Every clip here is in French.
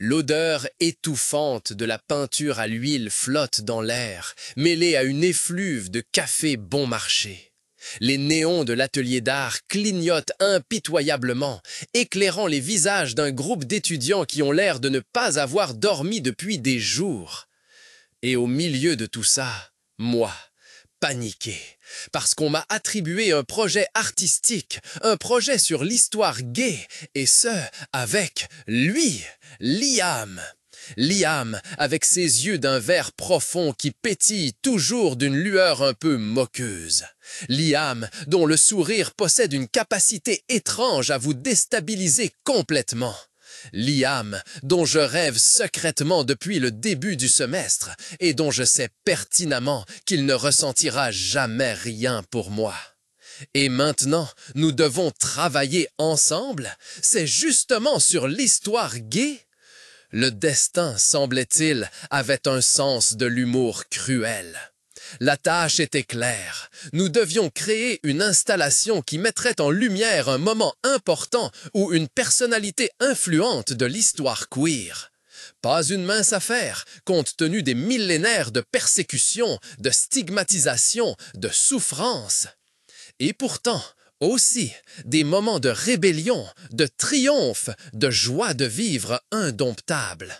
L'odeur étouffante de la peinture à l'huile flotte dans l'air, mêlée à une effluve de café bon marché. Les néons de l'atelier d'art clignotent impitoyablement, éclairant les visages d'un groupe d'étudiants qui ont l'air de ne pas avoir dormi depuis des jours. Et au milieu de tout ça, moi, paniqué, parce qu'on m'a attribué un projet artistique, un projet sur l'histoire gay, et ce, avec lui, Liam. Liam, avec ses yeux d'un vert profond qui pétillent toujours d'une lueur un peu moqueuse. Liam, dont le sourire possède une capacité étrange à vous déstabiliser complètement. Liam, dont je rêve secrètement depuis le début du semestre et dont je sais pertinemment qu'il ne ressentira jamais rien pour moi. Et maintenant, nous devons travailler ensemble? C'est justement sur l'histoire gay? Le destin, semblait-il, avait un sens de l'humour cruel. La tâche était claire. Nous devions créer une installation qui mettrait en lumière un moment important ou une personnalité influente de l'histoire queer. Pas une mince affaire, compte tenu des millénaires de persécution, de stigmatisation, de souffrance. Et pourtant, aussi, des moments de rébellion, de triomphe, de joie de vivre indomptable.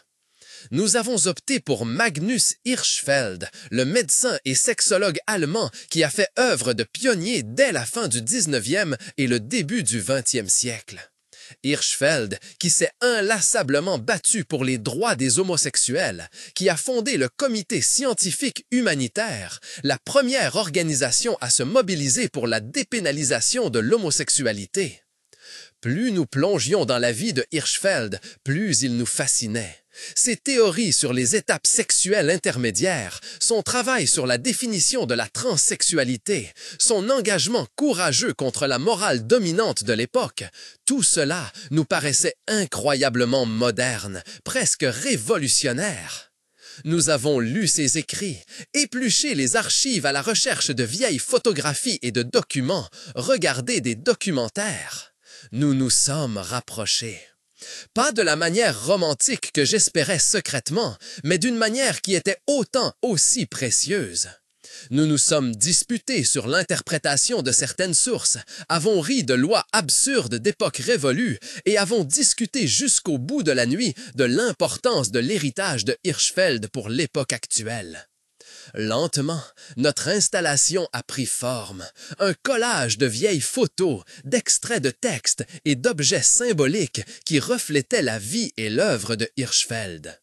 Nous avons opté pour Magnus Hirschfeld, le médecin et sexologue allemand qui a fait œuvre de pionnier dès la fin du 19e et le début du 20e siècle. Hirschfeld, qui s'est inlassablement battu pour les droits des homosexuels, qui a fondé le Comité scientifique humanitaire, la première organisation à se mobiliser pour la dépénalisation de l'homosexualité. Plus nous plongions dans la vie de Hirschfeld, plus il nous fascinait. Ses théories sur les étapes sexuelles intermédiaires, son travail sur la définition de la transsexualité, son engagement courageux contre la morale dominante de l'époque, tout cela nous paraissait incroyablement moderne, presque révolutionnaire. Nous avons lu ses écrits, épluché les archives à la recherche de vieilles photographies et de documents, regardé des documentaires. Nous nous sommes rapprochés. Pas de la manière romantique que j'espérais secrètement, mais d'une manière qui était autant aussi précieuse. Nous nous sommes disputés sur l'interprétation de certaines sources, avons ri de lois absurdes d'époques révolues et avons discuté jusqu'au bout de la nuit de l'importance de l'héritage de Hirschfeld pour l'époque actuelle. Lentement, notre installation a pris forme, un collage de vieilles photos, d'extraits de textes et d'objets symboliques qui reflétaient la vie et l'œuvre de Hirschfeld.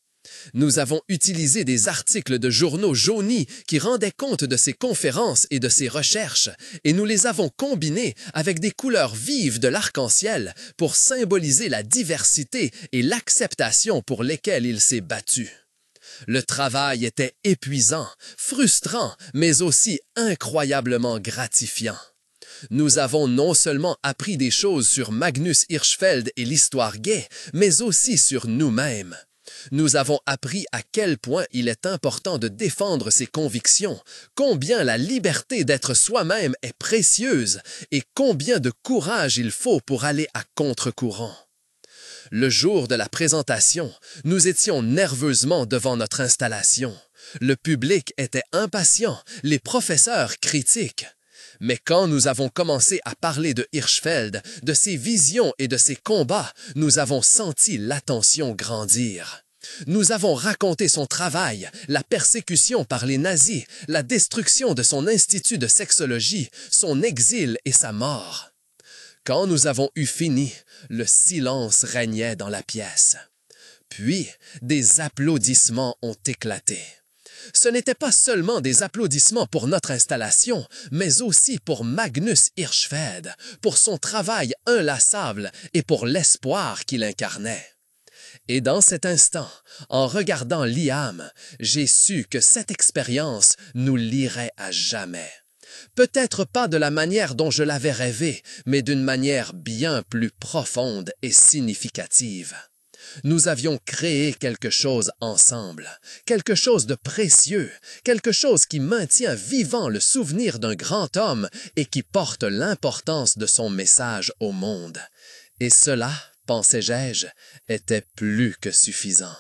Nous avons utilisé des articles de journaux jaunis qui rendaient compte de ses conférences et de ses recherches, et nous les avons combinés avec des couleurs vives de l'arc-en-ciel pour symboliser la diversité et l'acceptation pour lesquelles il s'est battu. Le travail était épuisant, frustrant, mais aussi incroyablement gratifiant. Nous avons non seulement appris des choses sur Magnus Hirschfeld et l'histoire gay, mais aussi sur nous-mêmes. Nous avons appris à quel point il est important de défendre ses convictions, combien la liberté d'être soi-même est précieuse et combien de courage il faut pour aller à contre-courant. Le jour de la présentation, nous étions nerveusement devant notre installation. Le public était impatient, les professeurs critiques. Mais quand nous avons commencé à parler de Hirschfeld, de ses visions et de ses combats, nous avons senti l'attention grandir. Nous avons raconté son travail, la persécution par les nazis, la destruction de son institut de sexologie, son exil et sa mort. Quand nous avons eu fini, le silence régnait dans la pièce. Puis, des applaudissements ont éclaté. Ce n'était pas seulement des applaudissements pour notre installation, mais aussi pour Magnus Hirschfeld, pour son travail inlassable et pour l'espoir qu'il incarnait. Et dans cet instant, en regardant Liam, j'ai su que cette expérience nous lierait à jamais. Peut-être pas de la manière dont je l'avais rêvé, mais d'une manière bien plus profonde et significative. Nous avions créé quelque chose ensemble, quelque chose de précieux, quelque chose qui maintient vivant le souvenir d'un grand homme et qui porte l'importance de son message au monde. Et cela pensais-je, était plus que suffisant.